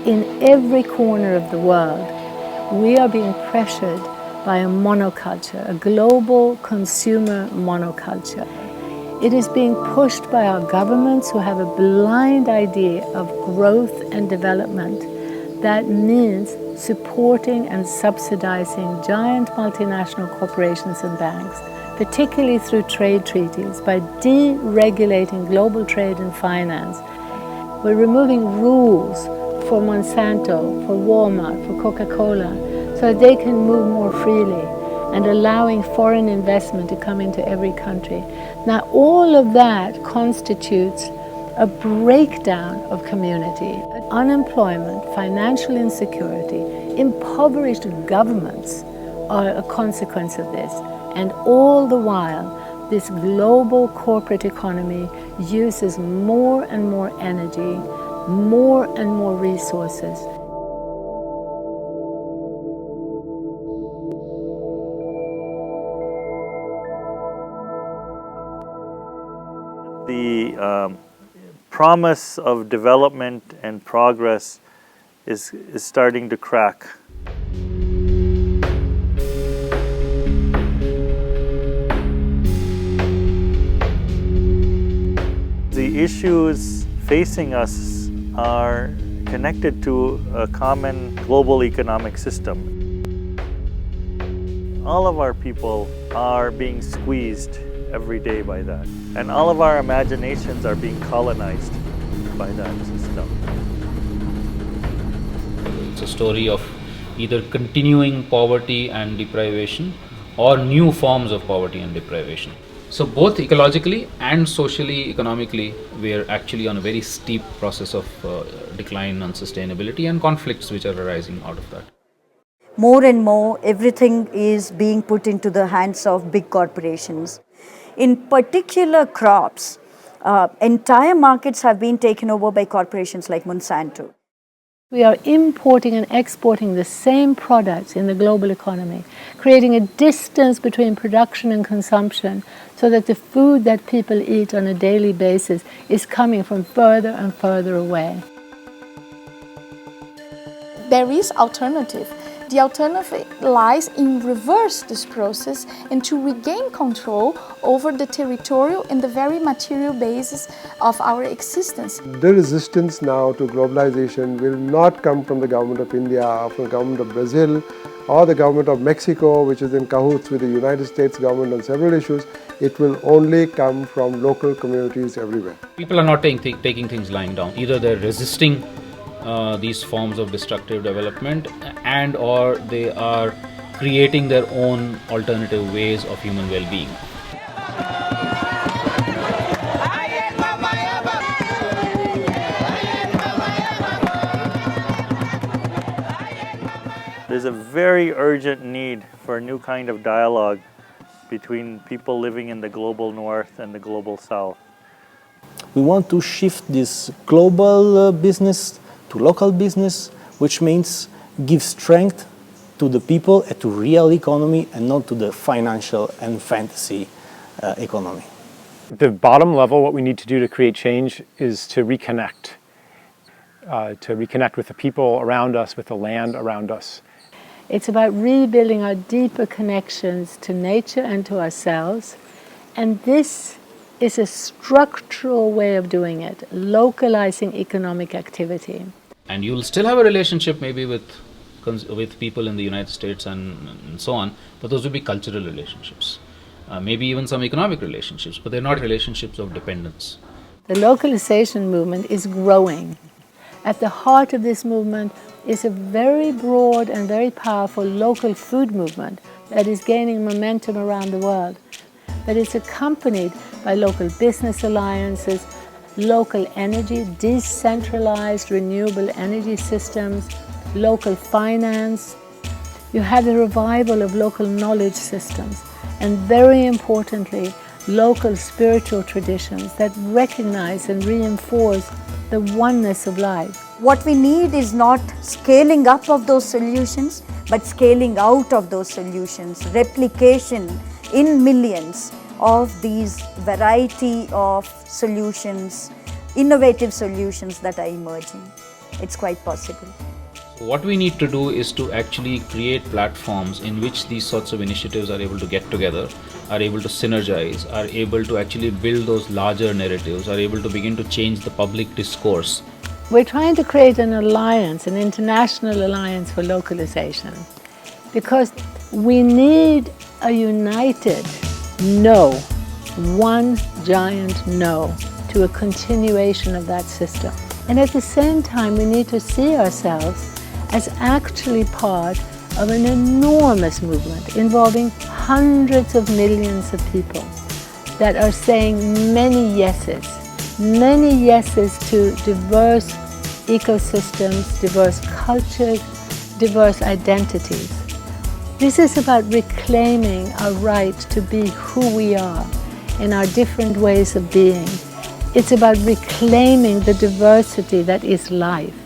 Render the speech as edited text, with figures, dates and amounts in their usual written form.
in every corner of the world, we are being pressured by a monoculture, a global consumer monoculture. It is being pushed by our governments who have a blind idea of growth and development. That means supporting and subsidizing giant multinational corporations and banks, particularly through trade treaties, by deregulating global trade and finance. We're removing rules for Monsanto, for Walmart, for Coca-Cola, so that they can move more freely, and allowing foreign investment to come into every country. Now, all of that constitutes a breakdown of community. Unemployment, financial insecurity, impoverished governments are a consequence of this. And all the while, this global corporate economy uses more and more energy, more and more resources. The promise of development and progress is starting to crack. The issues facing us are connected to a common global economic system. All of our people are being squeezed every day by that. And all of our imaginations are being colonized by that system. It's a story of either continuing poverty and deprivation or new forms of poverty and deprivation. So both ecologically and socially, economically, we are actually on a very steep process of decline and sustainability and conflicts which are arising out of that. More and more, everything is being put into the hands of big corporations. In particular crops, entire markets have been taken over by corporations like Monsanto. We are importing and exporting the same products in the global economy, creating a distance between production and consumption so that the food that people eat on a daily basis is coming from further and further away. There is alternative. The alternative lies in reverse this process and to regain control over the territorial and the very material basis of our existence. The resistance now to globalization will not come from the government of India or from the government of Brazil or the government of Mexico, which is in cahoots with the United States government on several issues. It will only come from local communities everywhere. People are not taking things lying down. Either they're resisting these forms of destructive development and or they are creating their own alternative ways of human well-being. There's a very urgent need for a new kind of dialogue between people living in the global north and the global south. We want to shift this global business to local business, which means give strength to the people and to real economy and not to the financial and fantasy economy. At the bottom level, what we need to do to create change is to reconnect with the people around us, with the land around us. It's about rebuilding our deeper connections to nature and to ourselves, and this is a structural way of doing it, localizing economic activity. And you'll still have a relationship maybe with people in the United States and so on, but those will be cultural relationships. Maybe even some economic relationships, but they're not relationships of dependence. The localization movement is growing. At the heart of this movement is a very broad and very powerful local food movement that is gaining momentum around the world. That is accompanied by local business alliances, local energy, decentralized renewable energy systems, local finance. You have the revival of local knowledge systems, and very importantly, local spiritual traditions that recognize and reinforce the oneness of life. What we need is not scaling up of those solutions, but scaling out of those solutions, replication in millions of these variety of solutions, innovative solutions that are emerging. it's quite possible. What we need to do is to actually create platforms in which these sorts of initiatives are able to get together, are able to synergize, are able to actually build those larger narratives, are able to begin to change the public discourse. We're trying to create an alliance, an international alliance for localization, because we need a united no, one giant no to a continuation of that system. And at the same time, we need to see ourselves as actually part of an enormous movement involving hundreds of millions of people that are saying many yeses to diverse ecosystems, diverse cultures, diverse identities. This is about reclaiming our right to be who we are in our different ways of being. It's about reclaiming the diversity that is life.